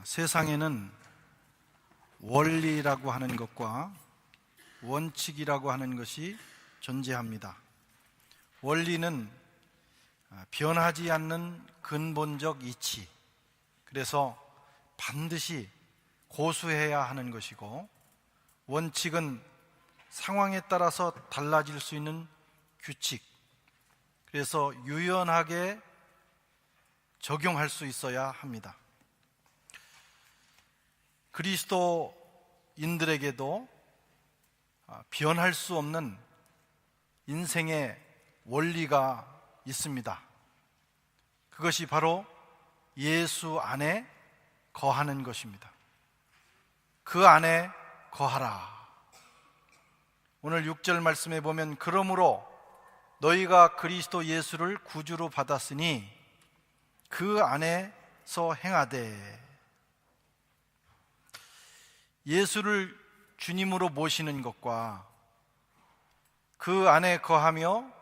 세상에는 원리라고 하는 것과 원칙이라고 하는 것이 존재합니다. 원리는 변하지 않는 근본적 이치, 그래서 반드시 고수해야 하는 것이고, 원칙은 상황에 따라서 달라질 수 있는 규칙, 그래서 유연하게 적용할 수 있어야 합니다. 그리스도인들에게도 변할 수 없는 인생의 원리가 있습니다. 그것이 바로 예수 안에 거하는 것입니다. 그 안에 거하라. 오늘 6절 말씀에 보면, 그러므로 너희가 그리스도 예수를 구주로 받았으니 그 안에서 행하되. 예수를 주님으로 모시는 것과 그 안에 거하며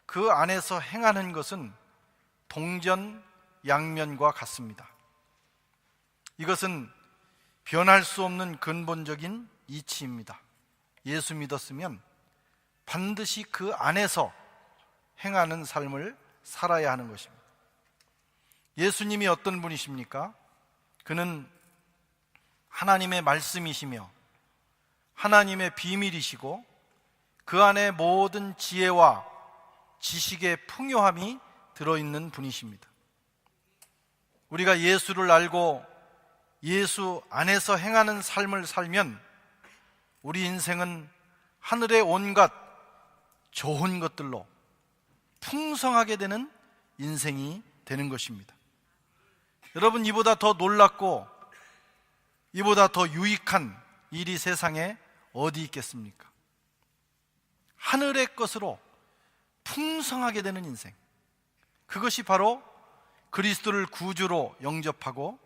그 안에서 행하는 것은 동전양면과 같습니다. 이것은 변할 수 없는 근본적인 이치입니다. 예수 믿었으면 반드시 그 안에서 행하는 삶을 살아야 하는 것입니다. 예수님이 어떤 분이십니까? 그는 하나님의 말씀이시며 하나님의 비밀이시고 그 안에 모든 지혜와 지식의 풍요함이 들어있는 분이십니다. 우리가 예수를 알고 예수 안에서 행하는 삶을 살면 우리 인생은 하늘의 온갖 좋은 것들로 풍성하게 되는 인생이 되는 것입니다. 여러분, 이보다 더 놀랍고 이보다 더 유익한 일이 세상에 어디 있겠습니까? 하늘의 것으로 풍성하게 되는 인생, 그것이 바로 그리스도를 구주로 영접하고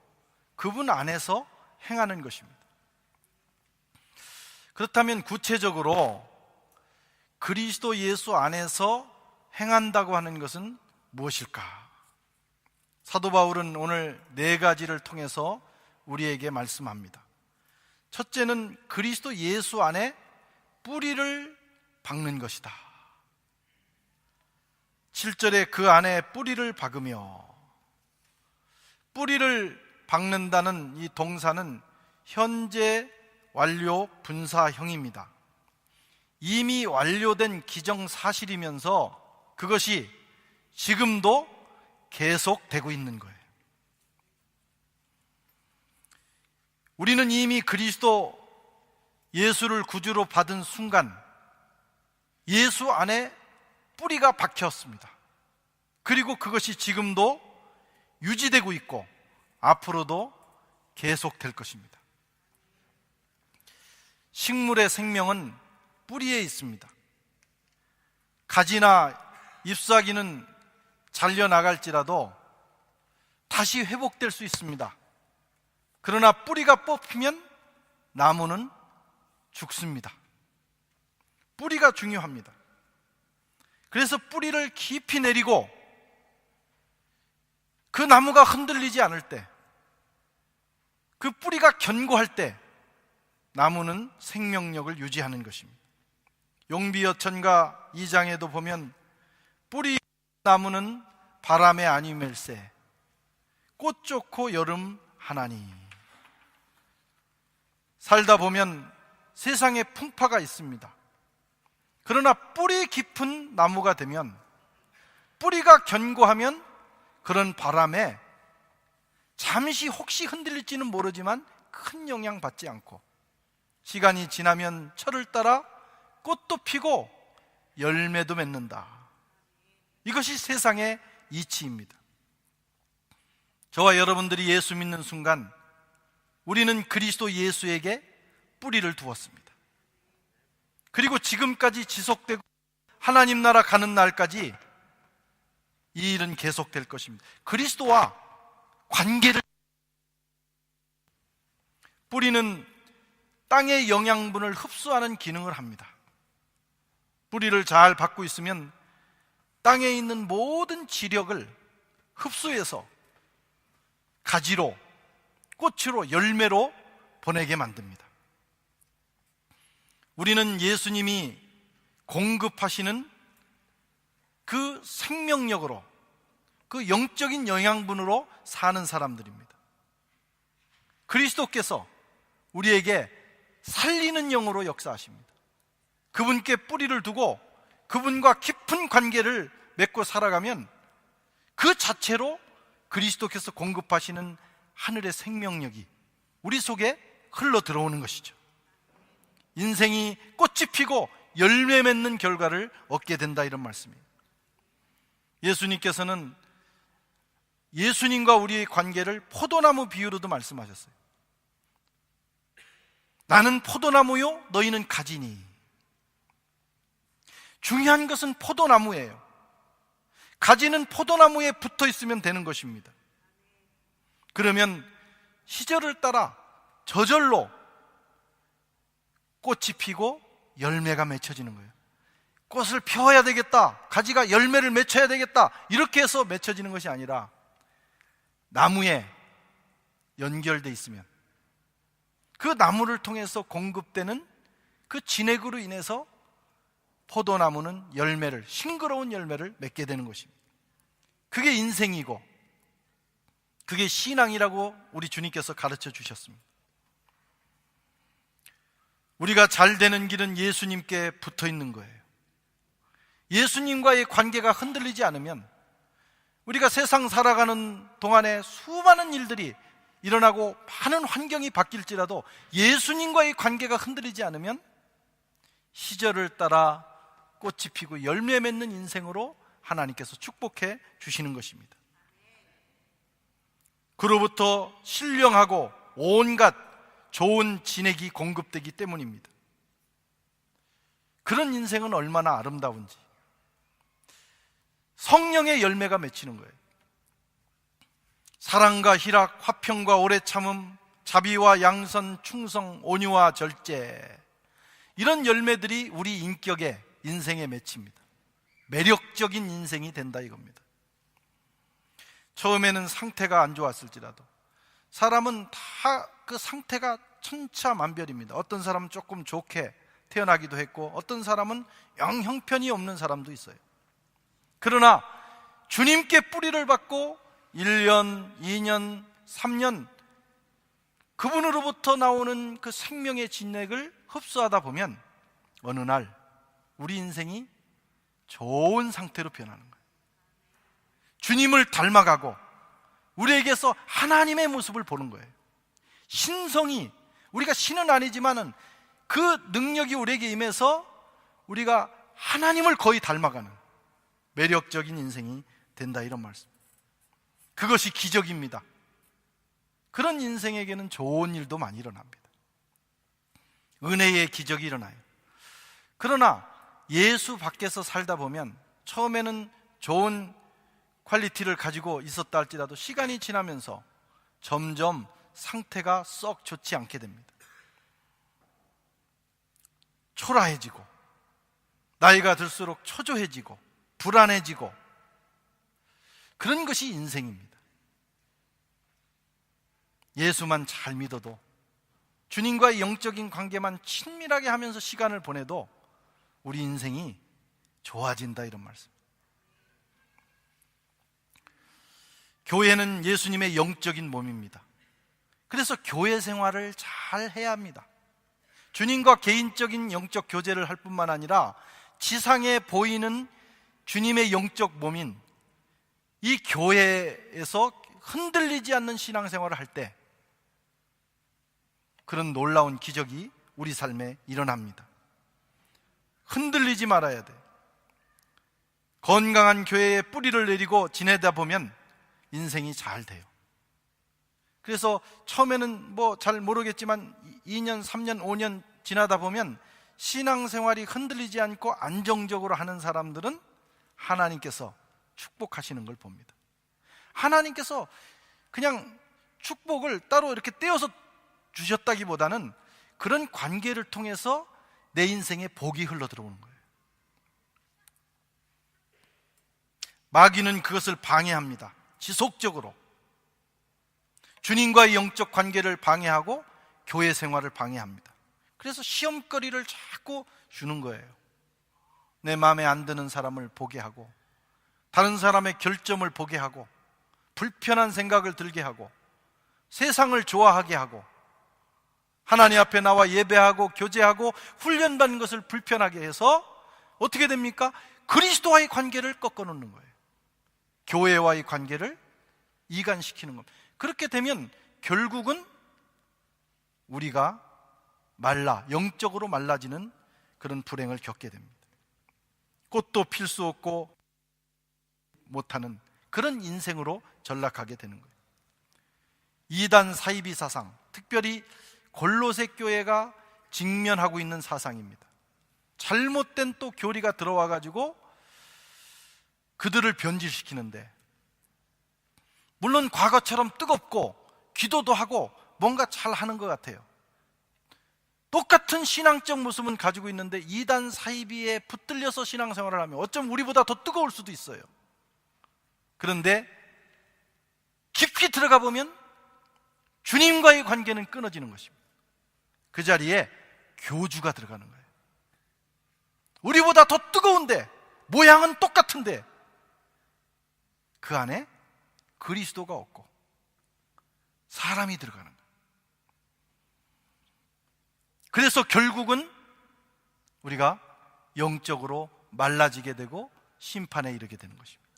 그분 안에서 행하는 것입니다. 그렇다면 구체적으로 그리스도 예수 안에서 행한다고 하는 것은 무엇일까? 사도 바울은 오늘 4가지를 통해서 우리에게 말씀합니다. 첫째는 그리스도 예수 안에 뿌리를 박는 것이다. 7절에 그 안에 뿌리를 박으며, 뿌리를 박는다는 이 동사는 현재 완료 분사형입니다. 이미 완료된 기정사실이면서 그것이 지금도 계속되고 있는 거예요. 우리는 이미 그리스도 예수를 구주로 받은 순간 예수 안에 뿌리가 박혔습니다. 그리고 그것이 지금도 유지되고 있고 앞으로도 계속될 것입니다. 식물의 생명은 뿌리에 있습니다. 가지나 잎사귀는 잘려나갈지라도 다시 회복될 수 있습니다. 그러나 뿌리가 뽑히면 나무는 죽습니다. 뿌리가 중요합니다. 그래서 뿌리를 깊이 내리고 그 나무가 흔들리지 않을 때, 그 뿌리가 견고할 때 나무는 생명력을 유지하는 것입니다. 용비어천가 2장에도 보면 뿌리 나무는 바람에 아니멜세 꽃 좋고 여름 하나니. 살다 보면 세상에 풍파가 있습니다. 그러나 뿌리 깊은 나무가 되면, 뿌리가 견고하면 그런 바람에 잠시 혹시 흔들릴지는 모르지만 큰 영향 받지 않고 시간이 지나면 철을 따라 꽃도 피고 열매도 맺는다. 이것이 세상의 이치입니다. 저와 여러분들이 예수 믿는 순간 우리는 그리스도 예수에게 뿌리를 두었습니다. 그리고 지금까지 지속되고 하나님 나라 가는 날까지 이 일은 계속될 것입니다. 그리스도와 관계를, 뿌리는 땅의 영양분을 흡수하는 기능을 합니다. 뿌리를 잘 받고 있으면 땅에 있는 모든 지력을 흡수해서 가지로 꽃으로 열매로 보내게 만듭니다. 우리는 예수님이 공급하시는 그 생명력으로, 그 영적인 영양분으로 사는 사람들입니다. 그리스도께서 우리에게 살리는 영으로 역사하십니다. 그분께 뿌리를 두고 그분과 깊은 관계를 맺고 살아가면 그 자체로 그리스도께서 공급하시는 하늘의 생명력이 우리 속에 흘러 들어오는 것이죠. 인생이 꽃이 피고 열매 맺는 결과를 얻게 된다, 이런 말씀이에요. 예수님께서는 예수님과 우리의 관계를 포도나무 비유로도 말씀하셨어요. 나는 포도나무요, 너희는 가지니. 중요한 것은 포도나무예요. 가지는 포도나무에 붙어 있으면 되는 것입니다. 그러면 시절을 따라 저절로 꽃이 피고 열매가 맺혀지는 거예요. 꽃을 펴야 되겠다, 가지가 열매를 맺혀야 되겠다, 이렇게 해서 맺혀지는 것이 아니라 나무에 연결되어 있으면 그 나무를 통해서 공급되는 그 진액으로 인해서 포도나무는 열매를, 싱그러운 열매를 맺게 되는 것입니다. 그게 인생이고 그게 신앙이라고 우리 주님께서 가르쳐 주셨습니다. 우리가 잘 되는 길은 예수님께 붙어 있는 거예요. 예수님과의 관계가 흔들리지 않으면 우리가 세상 살아가는 동안에 수많은 일들이 일어나고 많은 환경이 바뀔지라도 예수님과의 관계가 흔들리지 않으면 시절을 따라 꽃이 피고 열매 맺는 인생으로 하나님께서 축복해 주시는 것입니다. 그로부터 신령하고 온갖 좋은 진액이 공급되기 때문입니다. 그런 인생은 얼마나 아름다운지. 성령의 열매가 맺히는 거예요. 사랑과 희락, 화평과 오래 참음, 자비와 양선, 충성, 온유와 절제, 이런 열매들이 우리 인격에, 인생에 맺힙니다. 매력적인 인생이 된다, 이겁니다. 처음에는 상태가 안 좋았을지라도 사람은 다 그 상태가 천차만별입니다. 어떤 사람은 조금 좋게 태어나기도 했고 어떤 사람은 영 형편이 없는 사람도 있어요. 그러나 주님께 뿌리를 받고 1년, 2년, 3년 그분으로부터 나오는 그 생명의 진액을 흡수하다 보면 어느 날 우리 인생이 좋은 상태로 변하는 거예요. 주님을 닮아가고 우리에게서 하나님의 모습을 보는 거예요. 신성이, 우리가 신은 아니지만은 그 능력이 우리에게 임해서 우리가 하나님을 거의 닮아가는 매력적인 인생이 된다, 이런 말씀. 그것이 기적입니다. 그런 인생에게는 좋은 일도 많이 일어납니다. 은혜의 기적이 일어나요. 그러나 예수 밖에서 살다 보면 처음에는 좋은 퀄리티를 가지고 있었다 할지라도 시간이 지나면서 점점 상태가 썩 좋지 않게 됩니다. 초라해지고 나이가 들수록 초조해지고 불안해지고 그런 것이 인생입니다. 예수만 잘 믿어도, 주님과의 영적인 관계만 친밀하게 하면서 시간을 보내도 우리 인생이 좋아진다, 이런 말씀. 교회는 예수님의 영적인 몸입니다. 그래서 교회 생활을 잘 해야 합니다. 주님과 개인적인 영적 교제를 할 뿐만 아니라 지상에 보이는 주님의 영적 몸인 이 교회에서 흔들리지 않는 신앙생활을 할 때 그런 놀라운 기적이 우리 삶에 일어납니다. 흔들리지 말아야 돼. 건강한 교회에 뿌리를 내리고 지내다 보면 인생이 잘 돼요. 그래서 처음에는 뭐 잘 모르겠지만 2년, 3년, 5년 지나다 보면 신앙생활이 흔들리지 않고 안정적으로 하는 사람들은 하나님께서 축복하시는 걸 봅니다. 하나님께서 그냥 축복을 따로 이렇게 떼어서 주셨다기보다는 그런 관계를 통해서 내 인생에 복이 흘러 들어오는 거예요. 마귀는 그것을 방해합니다. 지속적으로. 주님과의 영적 관계를 방해하고 교회 생활을 방해합니다. 그래서 시험거리를 자꾸 주는 거예요. 내 마음에 안 드는 사람을 보게 하고, 다른 사람의 결점을 보게 하고, 불편한 생각을 들게 하고, 세상을 좋아하게 하고, 하나님 앞에 나와 예배하고 교제하고 훈련받는 것을 불편하게 해서 어떻게 됩니까? 그리스도와의 관계를 꺾어놓는 거예요. 교회와의 관계를 이간시키는 겁니다. 그렇게 되면 결국은 우리가 영적으로 말라지는 그런 불행을 겪게 됩니다. 꽃도 필 수 없고 못하는 그런 인생으로 전락하게 되는 거예요. 이단 사이비 사상, 특별히 골로새 교회가 직면하고 있는 사상입니다. 잘못된 또 교리가 들어와 가지고 그들을 변질시키는데, 물론 과거처럼 뜨겁고 기도도 하고 뭔가 잘하는 것 같아요. 똑같은 신앙적 모습은 가지고 있는데 이단 사이비에 붙들려서 신앙생활을 하면 어쩌면 우리보다 더 뜨거울 수도 있어요. 그런데 깊이 들어가 보면 주님과의 관계는 끊어지는 것입니다. 그 자리에 교주가 들어가는 거예요. 우리보다 더 뜨거운데, 모양은 똑같은데 그 안에 그리스도가 없고 사람이 들어가는 거예요. 그래서 결국은 우리가 영적으로 말라지게 되고 심판에 이르게 되는 것입니다.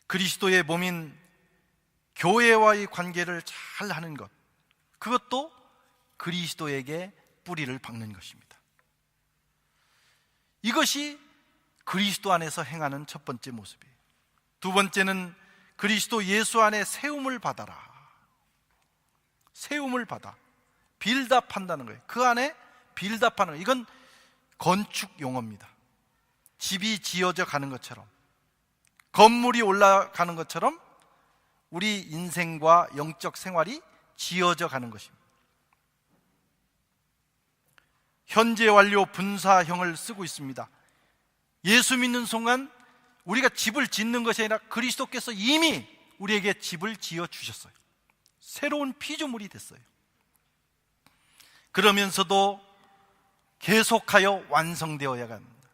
그리스도의 몸인 교회와의 관계를 잘 하는 것, 그것도 그리스도에게 뿌리를 박는 것입니다. 이것이 그리스도 안에서 행하는 첫 번째 모습이에요. 두 번째는 그리스도 예수 안에 세움을 받아라. 세움을 받아. 빌드업한다는 거예요. 그 안에 빌드업하는 거예요. 이건 건축 용어입니다. 집이 지어져 가는 것처럼, 건물이 올라가는 것처럼 우리 인생과 영적 생활이 지어져 가는 것입니다. 현재 완료 분사형을 쓰고 있습니다. 예수 믿는 순간 우리가 집을 짓는 것이 아니라 그리스도께서 이미 우리에게 집을 지어 주셨어요. 새로운 피조물이 됐어요. 그러면서도 계속하여 완성되어야 합니다.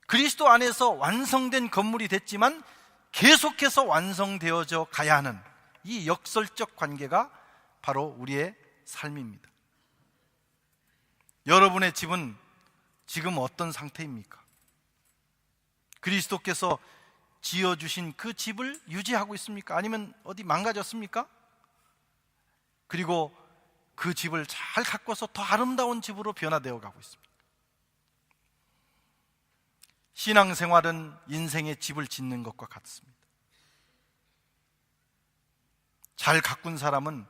그리스도 안에서 완성된 건물이 됐지만 계속해서 완성되어져 가야 하는 이 역설적 관계가 바로 우리의 삶입니다. 여러분의 집은 지금 어떤 상태입니까? 그리스도께서 지어주신 그 집을 유지하고 있습니까? 아니면 어디 망가졌습니까? 그리고 그 집을 잘 가꿔서 더 아름다운 집으로 변화되어 가고 있습니다. 신앙생활은 인생의 집을 짓는 것과 같습니다. 잘 가꾼 사람은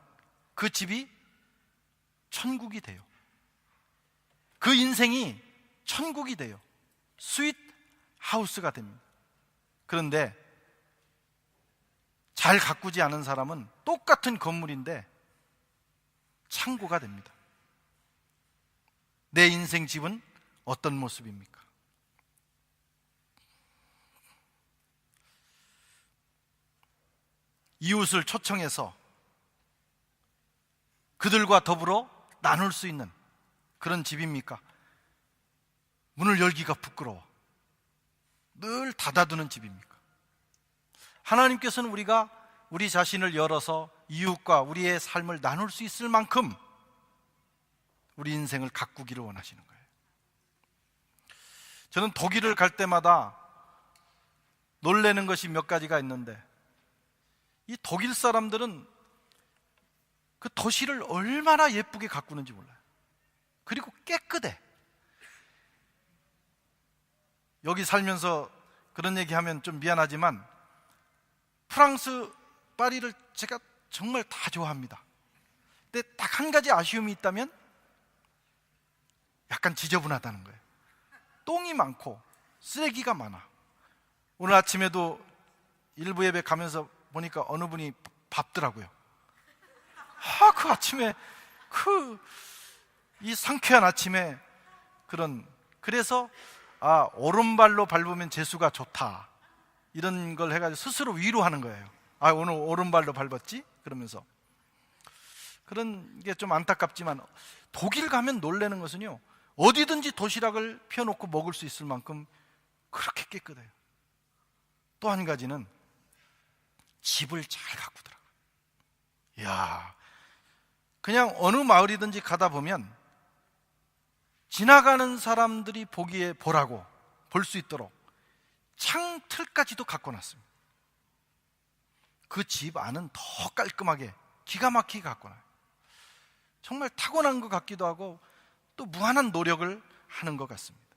그 집이 천국이 돼요. 그 인생이 천국이 돼요. 스윗 하우스가 됩니다. 그런데 잘 가꾸지 않은 사람은 똑같은 건물인데 창고가 됩니다. 내 인생 집은 어떤 모습입니까? 이웃을 초청해서 그들과 더불어 나눌 수 있는 그런 집입니까? 문을 열기가 부끄러워 늘 닫아두는 집입니까? 하나님께서는 우리가 우리 자신을 열어서 이웃과 우리의 삶을 나눌 수 있을 만큼 우리 인생을 가꾸기를 원하시는 거예요. 저는 독일을 갈 때마다 놀라는 것이 몇 가지가 있는데, 이 독일 사람들은 그 도시를 얼마나 예쁘게 가꾸는지 몰라요. 그리고 깨끗해. 여기 살면서 그런 얘기하면 좀 미안하지만 프랑스 파리를 제가 정말 다 좋아합니다. 근데 딱 한 가지 아쉬움이 있다면 약간 지저분하다는 거예요. 똥이 많고 쓰레기가 많아. 오늘 아침에도 일부 예배 가면서 보니까 어느 분이 밟더라고요. 그 아침에 이 상쾌한 아침에 그래서 오른발로 밟으면 재수가 좋다, 이런 걸 해가지고 스스로 위로하는 거예요. 오늘 오른발로 밟았지? 그러면서. 그런 게 좀 안타깝지만 독일 가면 놀라는 것은요, 어디든지 도시락을 펴놓고 먹을 수 있을 만큼 그렇게 깨끗해요. 또 한 가지는 집을 잘 가꾸더라고요. 이야, 그냥 어느 마을이든지 가다 보면 지나가는 사람들이 보라고 볼 수 있도록 창틀까지도 가꿔놨습니다. 그 집 안은 더 깔끔하게 기가 막히게 가꿔놔요. 정말 타고난 것 같기도 하고 또 무한한 노력을 하는 것 같습니다.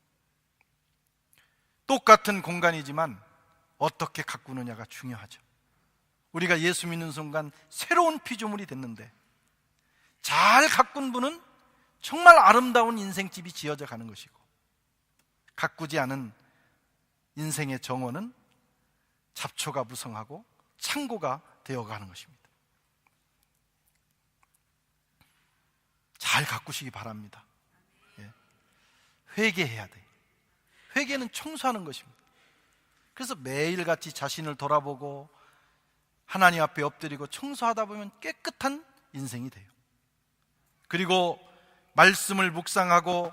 똑같은 공간이지만 어떻게 가꾸느냐가 중요하죠. 우리가 예수 믿는 순간 새로운 피조물이 됐는데 잘 가꾼 분은 정말 아름다운 인생집이 지어져 가는 것이고, 가꾸지 않은 인생의 정원은 잡초가 무성하고 창고가 되어가는 것입니다. 잘 가꾸시기 바랍니다. 회개해야 돼요. 회개는 청소하는 것입니다. 그래서 매일같이 자신을 돌아보고 하나님 앞에 엎드리고 청소하다 보면 깨끗한 인생이 돼요. 그리고 말씀을 묵상하고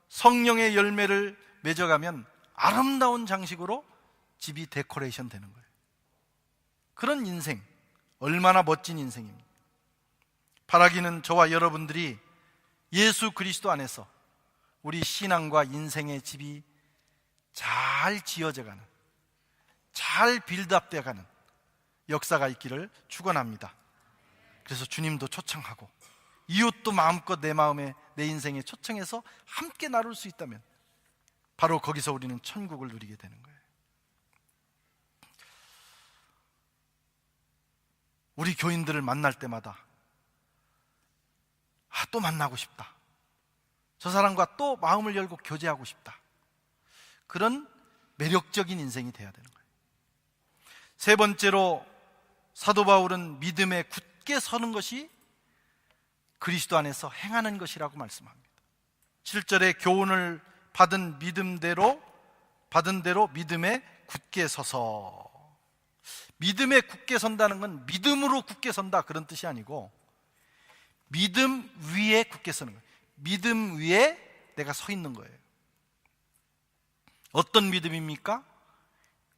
성령의 열매를 맺어가면 아름다운 장식으로 집이 데코레이션 되는 거예요. 그런 인생, 얼마나 멋진 인생입니다. 바라기는 저와 여러분들이 예수 그리스도 안에서 우리 신앙과 인생의 집이 잘 지어져가는, 잘 빌드업되어가는 역사가 있기를 축원합니다. 그래서 주님도 초청하고 이웃도 마음껏 내 마음에, 내 인생에 초청해서 함께 나눌 수 있다면 바로 거기서 우리는 천국을 누리게 되는 거예요. 우리 교인들을 만날 때마다 또 만나고 싶다, 저 사람과 또 마음을 열고 교제하고 싶다, 그런 매력적인 인생이 돼야 되는 거예요. 세 번째로 사도 바울은 믿음에 굳게 서는 것이 그리스도 안에서 행하는 것이라고 말씀합니다. 7절에 교훈을 받은 대로 믿음에 굳게 서서. 믿음에 굳게 선다는 건 믿음으로 굳게 선다 그런 뜻이 아니고 믿음 위에 굳게 서는 거예요. 믿음 위에 내가 서 있는 거예요. 어떤 믿음입니까?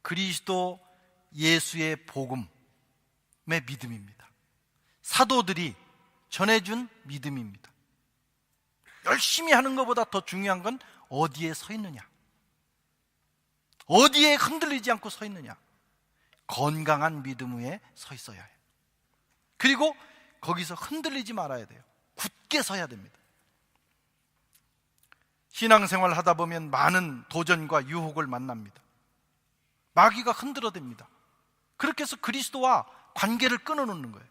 그리스도 예수의 복음의 믿음입니다. 사도들이 전해준 믿음입니다. 열심히 하는 것보다 더 중요한 건 어디에 서 있느냐, 어디에 흔들리지 않고 서 있느냐. 건강한 믿음 위에 서 있어야 해요. 그리고 거기서 흔들리지 말아야 돼요. 굳게 서야 됩니다. 신앙생활 하다 보면 많은 도전과 유혹을 만납니다. 마귀가 흔들어댑니다. 그렇게 해서 그리스도와 관계를 끊어놓는 거예요.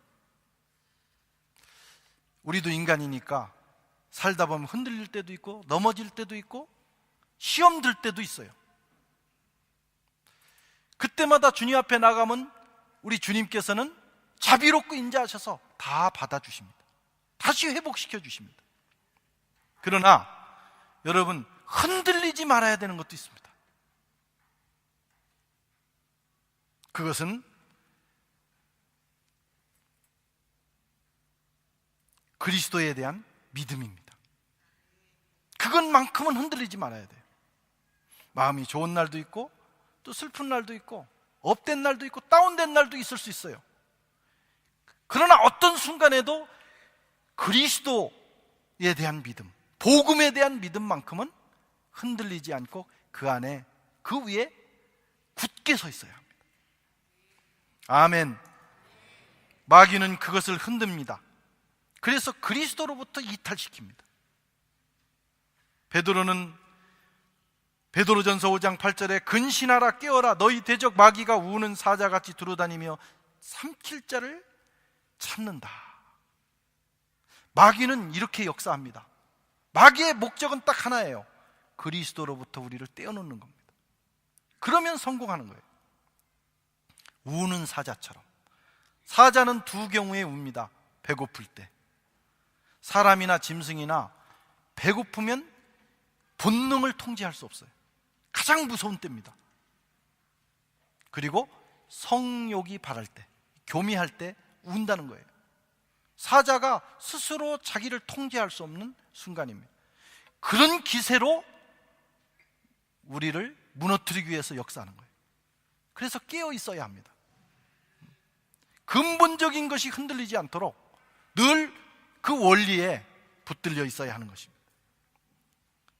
우리도 인간이니까 살다 보면 흔들릴 때도 있고 넘어질 때도 있고 시험 들 때도 있어요. 그때마다 주님 앞에 나가면 우리 주님께서는 자비롭고 인자하셔서 다 받아주십니다. 다시 회복시켜 주십니다. 그러나 여러분, 흔들리지 말아야 되는 것도 있습니다. 그것은 그리스도에 대한 믿음입니다. 그것만큼은 흔들리지 말아야 돼요. 마음이 좋은 날도 있고 또 슬픈 날도 있고 업된 날도 있고 다운된 날도 있을 수 있어요. 그러나 어떤 순간에도 그리스도에 대한 믿음, 복음에 대한 믿음만큼은 흔들리지 않고 그 안에, 그 위에 굳게 서 있어야 합니다. 아멘. 마귀는 그것을 흔듭니다. 그래서 그리스도로부터 이탈시킵니다. 베드로전서 5장 8절에 근신하라, 깨어라, 너희 대적 마귀가 우는 사자같이 두루다니며 삼킬 자를 찾는다. 마귀는 이렇게 역사합니다. 마귀의 목적은 딱 하나예요. 그리스도로부터 우리를 떼어놓는 겁니다. 그러면 성공하는 거예요. 우는 사자처럼. 사자는 두 경우에 웁니다. 배고플 때. 사람이나 짐승이나 배고프면 본능을 통제할 수 없어요. 가장 무서운 때입니다. 그리고 성욕이 발할 때, 교미할 때 운다는 거예요. 사자가 스스로 자기를 통제할 수 없는 순간입니다. 그런 기세로 우리를 무너뜨리기 위해서 역사하는 거예요. 그래서 깨어 있어야 합니다. 근본적인 것이 흔들리지 않도록 늘 그 원리에 붙들려 있어야 하는 것입니다.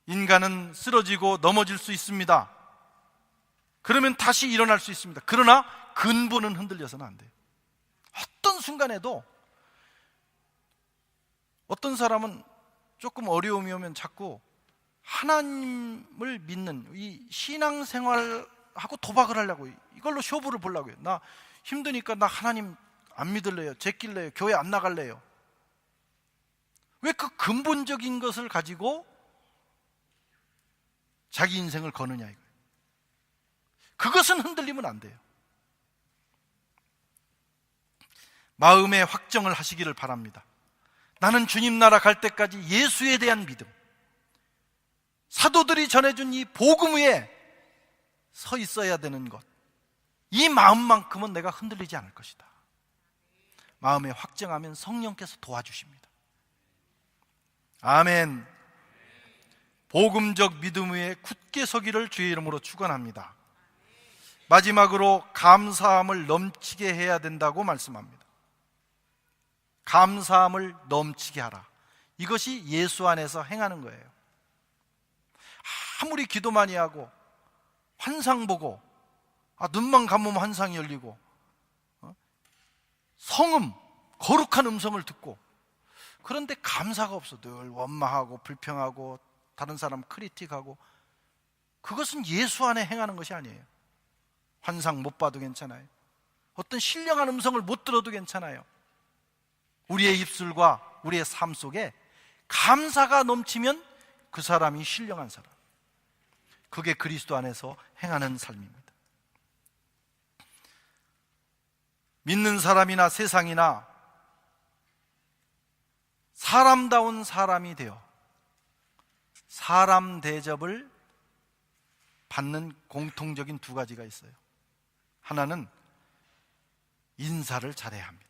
인간은 쓰러지고 넘어질 수 있습니다. 그러면 다시 일어날 수 있습니다. 그러나 근본은 흔들려서는 안 돼요. 어떤 순간에도 어떤 사람은 조금 어려움이 오면 자꾸 하나님을 믿는 이 신앙생활하고 도박을 하려고, 이걸로 쇼부를 보려고 해요. 나 힘드니까 나 하나님 안 믿을래요, 제낄래요, 교회 안 나갈래요. 왜 그 근본적인 것을 가지고 자기 인생을 거느냐 이거예요. 그것은 흔들리면 안 돼요. 마음의 확정을 하시기를 바랍니다. 나는 주님 나라 갈 때까지 예수에 대한 믿음, 사도들이 전해준 이 복음 위에 서 있어야 되는 것, 이 마음만큼은 내가 흔들리지 않을 것이다. 마음에 확정하면 성령께서 도와주십니다. 아멘. 복음적 믿음 위에 굳게 서기를 주의 이름으로 축원합니다. 마지막으로 감사함을 넘치게 해야 된다고 말씀합니다. 감사함을 넘치게 하라. 이것이 예수 안에서 행하는 거예요. 아무리 기도 많이 하고 환상 보고, 눈만 감으면 환상이 열리고, 성음, 거룩한 음성을 듣고, 그런데 감사가 없어. 늘 원망하고 불평하고 다른 사람 크리틱하고, 그것은 예수 안에 행하는 것이 아니에요. 환상 못 봐도 괜찮아요. 어떤 신령한 음성을 못 들어도 괜찮아요. 우리의 입술과 우리의 삶 속에 감사가 넘치면 그 사람이 신령한 사람, 그게 그리스도 안에서 행하는 삶입니다. 믿는 사람이나 세상이나 사람다운 사람이 되어 사람 대접을 받는 공통적인 두 가지가 있어요. 하나는 인사를 잘해야 합니다.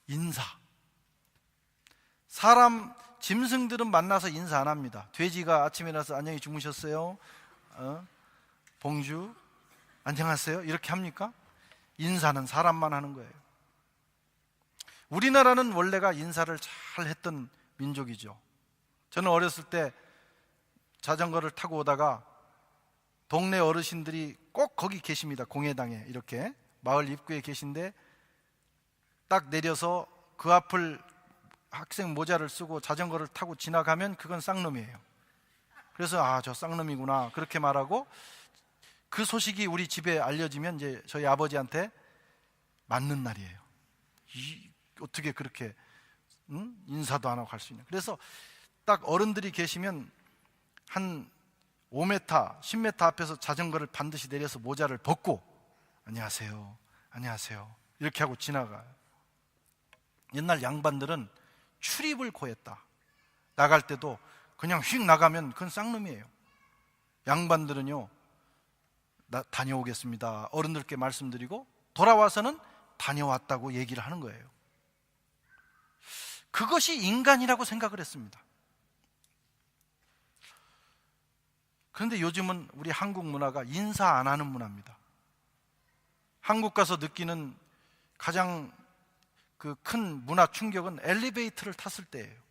인사. 사람, 짐승들은 만나서 인사 안 합니다. 돼지가 아침에 일어나서 안녕히 주무셨어요? 봉주, 안녕하세요? 이렇게 합니까? 인사는 사람만 하는 거예요. 우리나라는 원래가 인사를 잘 했던 민족이죠. 저는 어렸을 때 자전거를 타고 오다가 동네 어르신들이 꼭 거기 계십니다. 공회당에 이렇게 마을 입구에 계신데, 딱 내려서 그 앞을 학생 모자를 쓰고 자전거를 타고 지나가면 그건 쌍놈이에요. 그래서 저 쌍놈이구나 그렇게 말하고, 그 소식이 우리 집에 알려지면 이제 저희 아버지한테 맞는 날이에요. 어떻게 그렇게 인사도 안 하고 갈 수 있냐. 그래서 딱 어른들이 계시면 한 5m, 10m 앞에서 자전거를 반드시 내려서 모자를 벗고 안녕하세요, 안녕하세요 이렇게 하고 지나가요. 옛날 양반들은 출입을 고했다. 나갈 때도 그냥 휙 나가면 그건 쌍놈이에요. 양반들은요, 나 다녀오겠습니다 어른들께 말씀드리고 돌아와서는 다녀왔다고 얘기를 하는 거예요. 그것이 인간이라고 생각을 했습니다. 그런데 요즘은 우리 한국 문화가 인사 안 하는 문화입니다. 한국 가서 느끼는 가장 그 큰 문화 충격은 엘리베이터를 탔을 때예요.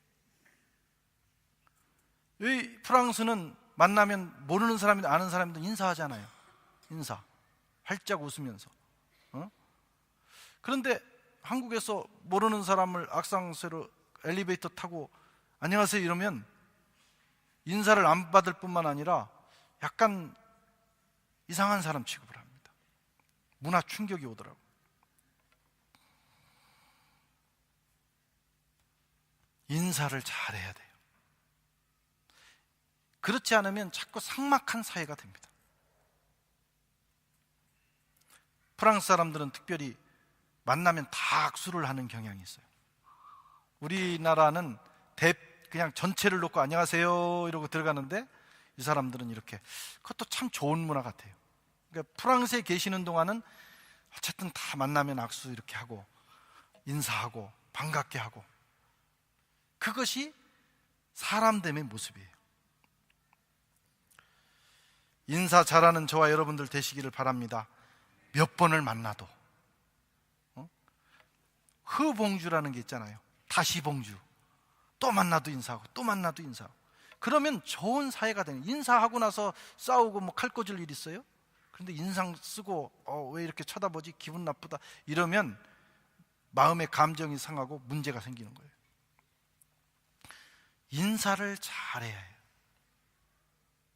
이 프랑스는 만나면 모르는 사람이든 아는 사람이든 인사하잖아요. 인사 활짝 웃으면서. 그런데 한국에서 모르는 사람을 악상새로 엘리베이터 타고 안녕하세요 이러면 인사를 안 받을 뿐만 아니라 약간 이상한 사람 취급을 합니다. 문화 충격이 오더라고요. 인사를 잘해야 돼요. 그렇지 않으면 자꾸 삭막한 사회가 됩니다. 프랑스 사람들은 특별히 만나면 다 악수를 하는 경향이 있어요. 우리나라는 그냥 전체를 놓고 안녕하세요 이러고 들어가는데, 이 사람들은 이렇게. 그것도 참 좋은 문화 같아요. 그러니까 프랑스에 계시는 동안은 어쨌든 다 만나면 악수 이렇게 하고 인사하고 반갑게 하고, 그것이 사람됨의 모습이에요. 인사 잘하는 저와 여러분들 되시기를 바랍니다. 몇 번을 만나도 흐봉주라는 게 있잖아요. 다시 봉주. 또 만나도 인사하고 또 만나도 인사하고. 그러면 좋은 사회가 되는. 인사하고 나서 싸우고 뭐 칼 꽂을 일 있어요? 그런데 인상 쓰고 왜 이렇게 쳐다보지? 기분 나쁘다 이러면 마음의 감정이 상하고 문제가 생기는 거예요. 인사를 잘해야 해요.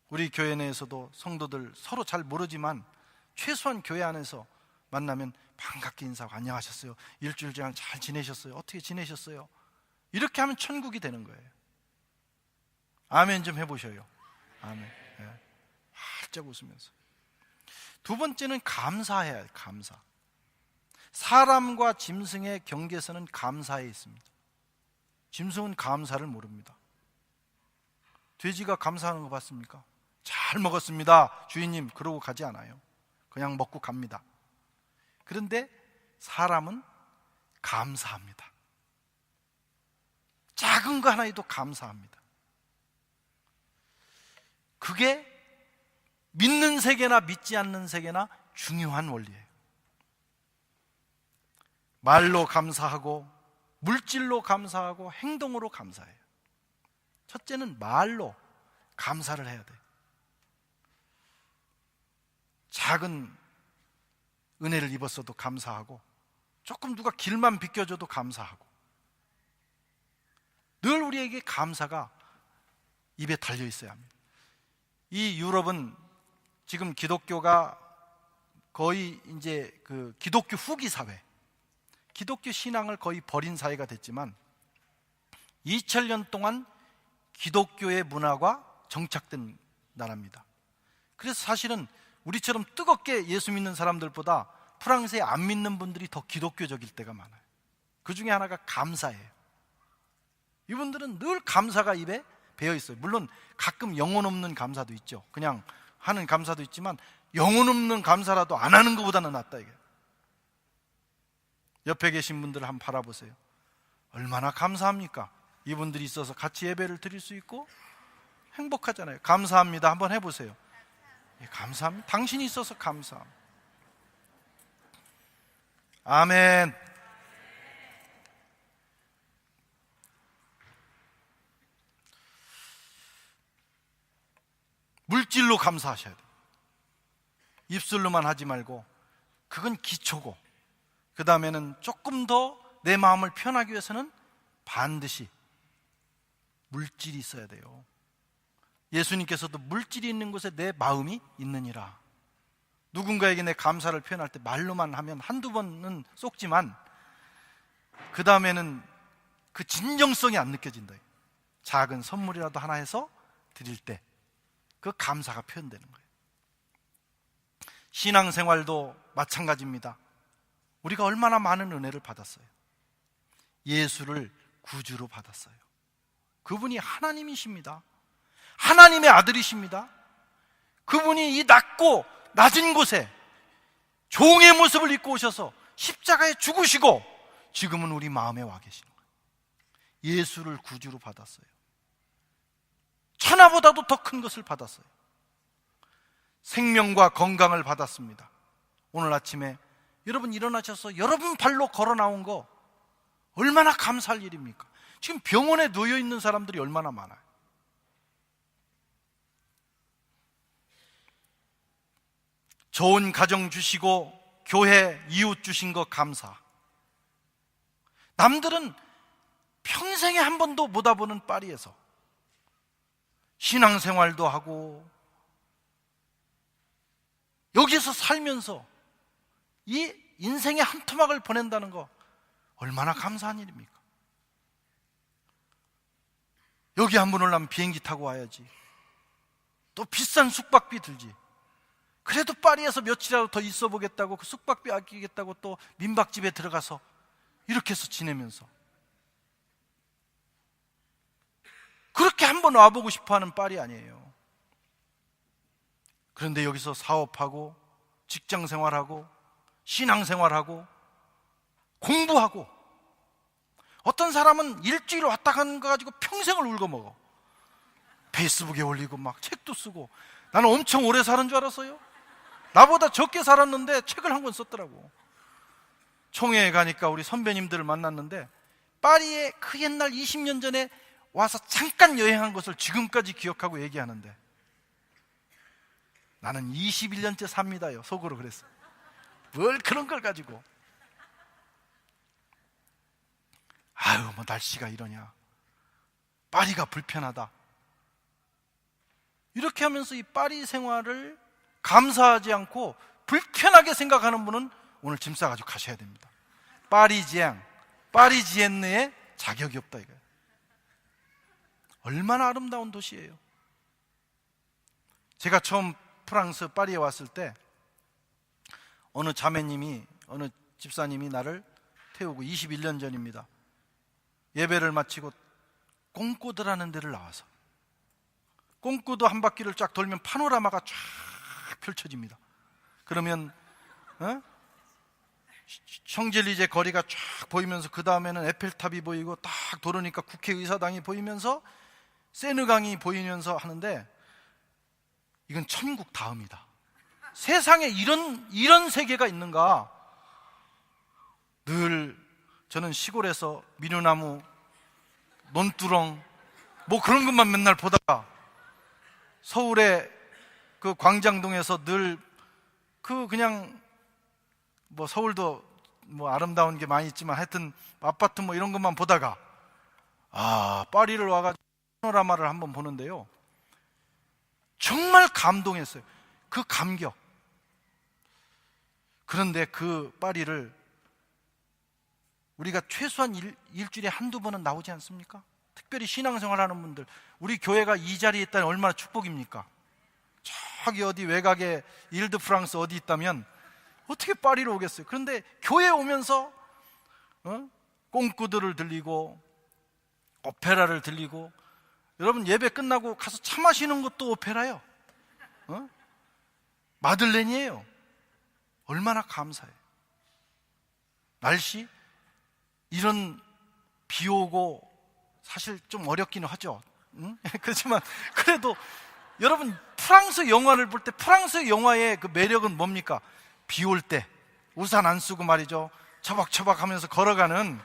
우리 교회 내에서도 성도들 서로 잘 모르지만 최소한 교회 안에서 만나면 반갑게 인사하고 안녕하셨어요? 일주일 동안 잘 지내셨어요? 어떻게 지내셨어요? 이렇게 하면 천국이 되는 거예요. 아멘 좀 해보셔요. 아멘. 네. 활짝 웃으면서. 두 번째는 감사해야 해요. 감사. 사람과 짐승의 경계선은 감사에 있습니다. 짐승은 감사를 모릅니다. 돼지가 감사하는 거 봤습니까? 잘 먹었습니다 주인님 그러고 가지 않아요. 그냥 먹고 갑니다. 그런데 사람은 감사합니다. 작은 거 하나에도 감사합니다. 그게 믿는 세계나 믿지 않는 세계나 중요한 원리예요. 말로 감사하고 물질로 감사하고 행동으로 감사해요. 첫째는 말로 감사를 해야 돼요. 작은 은혜를 입었어도 감사하고, 조금 누가 길만 비켜줘도 감사하고, 늘 우리에게 감사가 입에 달려 있어야 합니다. 이 유럽은 지금 기독교가 거의 이제 그 기독교 후기 사회, 기독교 신앙을 거의 버린 사회가 됐지만 2000년 동안 기독교의 문화가 정착된 나라입니다. 그래서 사실은 우리처럼 뜨겁게 예수 믿는 사람들보다 프랑스에 안 믿는 분들이 더 기독교적일 때가 많아요. 그 중에 하나가 감사예요. 이분들은 늘 감사가 입에 배어 있어요. 물론 가끔 영혼 없는 감사도 있죠. 그냥 하는 감사도 있지만 영혼 없는 감사라도 안 하는 것보다는 낫다 이게. 옆에 계신 분들을 한번 바라보세요. 얼마나 감사합니까? 이분들이 있어서 같이 예배를 드릴 수 있고 행복하잖아요. 감사합니다 한번 해보세요. 예, 감사합니다. 당신이 있어서 감사합니다. 아멘. 물질로 감사하셔야 돼요. 입술로만 하지 말고, 그건 기초고, 그 다음에는 조금 더 내 마음을 편하기 위해서는 반드시 물질이 있어야 돼요. 예수님께서도 물질이 있는 곳에 내 마음이 있느니라. 누군가에게 내 감사를 표현할 때 말로만 하면 한두 번은 쏙지만 그 다음에는 그 진정성이 안 느껴진다. 작은 선물이라도 하나 해서 드릴 때 그 감사가 표현되는 거예요. 신앙생활도 마찬가지입니다. 우리가 얼마나 많은 은혜를 받았어요. 예수를 구주로 받았어요. 그분이 하나님이십니다. 하나님의 아들이십니다. 그분이 이 낮고 낮은 곳에 종의 모습을 입고 오셔서 십자가에 죽으시고 지금은 우리 마음에 와 계시는 거예요. 예수를 구주로 받았어요. 천하보다도 더 큰 것을 받았어요. 생명과 건강을 받았습니다. 오늘 아침에 여러분 일어나셔서 여러분 발로 걸어 나온 거 얼마나 감사할 일입니까? 지금 병원에 놓여 있는 사람들이 얼마나 많아요. 좋은 가정 주시고 교회 이웃 주신 거 감사. 남들은 평생에 한 번도 못 와보는 파리에서 신앙생활도 하고 여기서 살면서 이 인생의 한 토막을 보낸다는 거 얼마나 감사한 일입니까? 여기 한 번 오려면 비행기 타고 와야지. 또 비싼 숙박비 들지. 그래도 파리에서 며칠이라도 더 있어 보겠다고 그 숙박비 아끼겠다고 또 민박집에 들어가서 이렇게 해서 지내면서 그렇게 한번 와보고 싶어하는 파리 아니에요. 그런데 여기서 사업하고 직장생활하고 신앙생활하고 공부하고, 어떤 사람은 일주일 왔다 가는 거 가지고 평생을 울고먹어. 페이스북에 올리고 막 책도 쓰고. 나는 엄청 오래 사는 줄 알았어요. 나보다 적게 살았는데 책을 한 권 썼더라고. 총회에 가니까 우리 선배님들을 만났는데 파리에 그 옛날 20년 전에 와서 잠깐 여행한 것을 지금까지 기억하고 얘기하는데, 나는 21년째 삽니다요. 속으로 그랬어요. 뭘 그런 걸 가지고. 아유, 뭐 날씨가 이러냐, 파리가 불편하다, 이렇게 하면서 이 파리 생활을 감사하지 않고 불편하게 생각하는 분은 오늘 짐 싸가지고 가셔야 됩니다. 파리지엔느의 자격이 없다 이거예요. 얼마나 아름다운 도시예요. 제가 처음 프랑스 파리에 왔을 때 어느 자매님이, 어느 집사님이 나를 태우고, 21년 전입니다. 예배를 마치고 꽁꼬드라는 데를 나와서, 꽁꼬드 한 바퀴를 쫙 돌면 파노라마가 쫙 펼쳐집니다. 그러면 샹젤리제 거리가 쫙 보이면서, 그 다음에는 에펠탑이 보이고, 딱 돌으니까 국회의사당이 보이면서 세느강이 보이면서 하는데, 이건 천국 다음이다. 세상에 이런 세계가 있는가. 늘 저는 시골에서 미누나무, 논두렁 뭐 그런 것만 맨날 보다가, 서울의 그 광장동에서 늘 그냥 뭐 서울도 뭐 아름다운 게 많이 있지만 하여튼 아파트 뭐 이런 것만 보다가, 파리를 와가지고 파노라마를 한번 보는데요, 정말 감동했어요. 그 감격. 그런데 그 파리를 우리가 최소한 일주일에 한두 번은 나오지 않습니까? 특별히 신앙생활하는 분들, 우리 교회가 이 자리에 있다니 얼마나 축복입니까? 저기 어디 외곽에 일드 프랑스 어디 있다면 어떻게 파리로 오겠어요? 그런데 교회에 오면서 꽁꾸드를 들리고 오페라를 들리고, 여러분 예배 끝나고 가서 차 마시는 것도 오페라예요. 마들렌이에요. 얼마나 감사해요. 날씨, 이런 비 오고 사실 좀 어렵기는 하죠. 그렇지만 그래도 여러분, 프랑스 영화를 볼 때 프랑스 영화의 그 매력은 뭡니까? 비 올 때 우산 안 쓰고 말이죠, 처박처박 하면서 걸어가는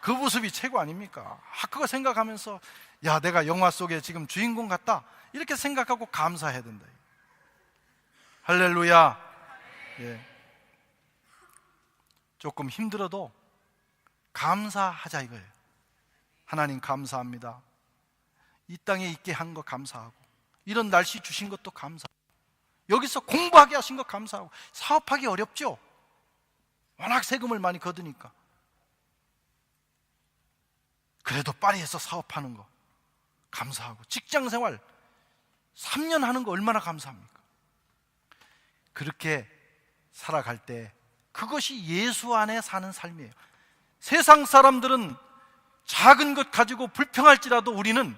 그 모습이 최고 아닙니까? 그거 생각하면서, 야, 내가 영화 속에 지금 주인공 같다, 이렇게 생각하고 감사해야 된다. 할렐루야. 예. 조금 힘들어도 감사하자 이거예요. 하나님 감사합니다. 이 땅에 있게 한 거 감사하고, 이런 날씨 주신 것도 감사하고, 여기서 공부하게 하신 거 감사하고. 사업하기 어렵죠? 워낙 세금을 많이 거두니까. 그래도 파리에서 사업하는 거 감사하고, 직장생활 3년 하는 거 얼마나 감사합니까? 그렇게 살아갈 때 그것이 예수 안에 사는 삶이에요. 세상 사람들은 작은 것 가지고 불평할지라도 우리는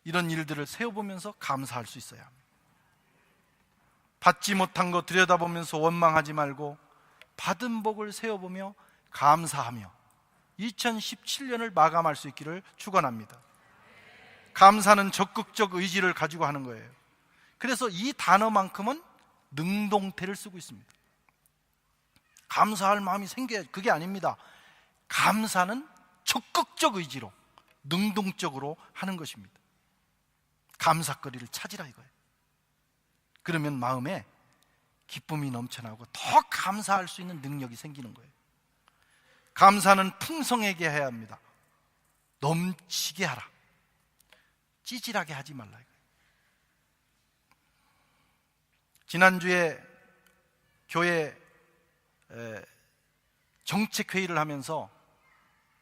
이런 일들을 세워보면서 감사할 수 있어야 합니다. 받지 못한 거 들여다보면서 원망하지 말고 받은 복을 세워보며 감사하며 2017년을 마감할 수 있기를 축원합니다. 감사는 적극적 의지를 가지고 하는 거예요. 그래서 이 단어만큼은 능동태를 쓰고 있습니다. 감사할 마음이 생겨야, 그게 아닙니다. 감사는 적극적 의지로 능동적으로 하는 것입니다. 감사거리를 찾으라 이거예요. 그러면 마음에 기쁨이 넘쳐나고 더 감사할 수 있는 능력이 생기는 거예요. 감사는 풍성하게 해야 합니다. 넘치게 하라. 찌질하게 하지 말라 이거예요. 지난주에 교회 정책회의를 하면서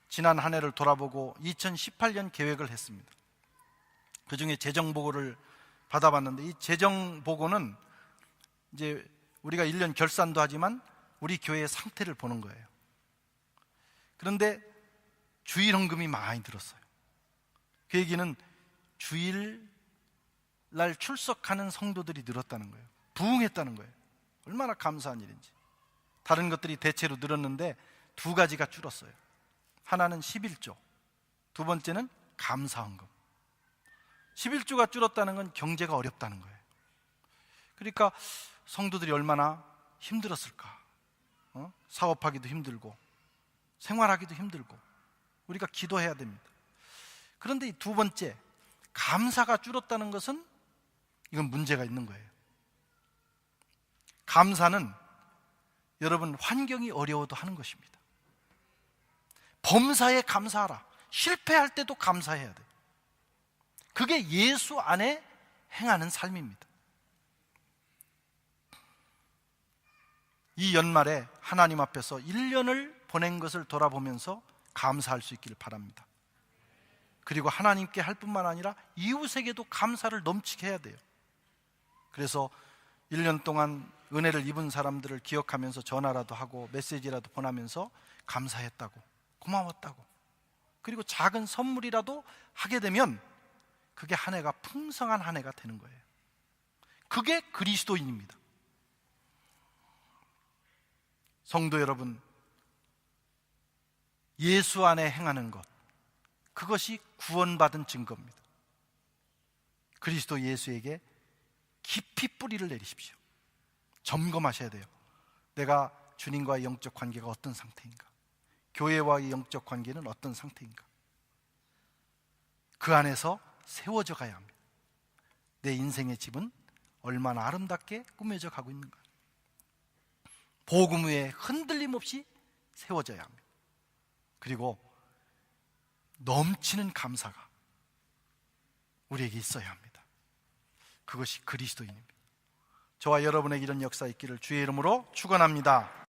지난 한 해를 돌아보고 2018년 계획을 했습니다. 그 중에 재정보고를 받아봤는데, 이 재정보고는 이제 우리가 1년 결산도 하지만 우리 교회의 상태를 보는 거예요. 그런데 주일헌금이 많이 들었어요. 그 얘기는 주일날 출석하는 성도들이 늘었다는 거예요. 부흥했다는 거예요. 얼마나 감사한 일인지. 다른 것들이 대체로 늘었는데 두 가지가 줄었어요. 하나는 11조, 두 번째는 감사헌금. 11조가 줄었다는 건 경제가 어렵다는 거예요. 그러니까 성도들이 얼마나 힘들었을까. 사업하기도 힘들고 생활하기도 힘들고 우리가 기도해야 됩니다. 그런데 이 두 번째, 감사가 줄었다는 것은 이건 문제가 있는 거예요. 감사는 여러분 환경이 어려워도 하는 것입니다. 범사에 감사하라. 실패할 때도 감사해야 돼요. 그게 예수 안에 행하는 삶입니다. 이 연말에 하나님 앞에서 1년을 보낸 것을 돌아보면서 감사할 수 있기를 바랍니다. 그리고 하나님께 할 뿐만 아니라 이웃에게도 감사를 넘치게 해야 돼요. 그래서 1년 동안 은혜를 입은 사람들을 기억하면서 전화라도 하고 메시지라도 보내면서 감사했다고, 고마웠다고, 그리고 작은 선물이라도 하게 되면 그게 한 해가 풍성한 한 해가 되는 거예요. 그게 그리스도인입니다. 성도 여러분, 예수 안에 행하는 것, 그것이 구원받은 증거입니다. 그리스도 예수에게 깊이 뿌리를 내리십시오. 점검하셔야 돼요. 내가 주님과의 영적 관계가 어떤 상태인가? 교회와의 영적 관계는 어떤 상태인가? 그 안에서 세워져 가야 합니다. 내 인생의 집은 얼마나 아름답게 꾸며져 가고 있는가? 복음 위에 흔들림 없이 세워져야 합니다. 그리고 넘치는 감사가 우리에게 있어야 합니다. 그것이 그리스도인입니다. 저와 여러분에게 이런 역사 있기를 주의 이름으로 축원합니다.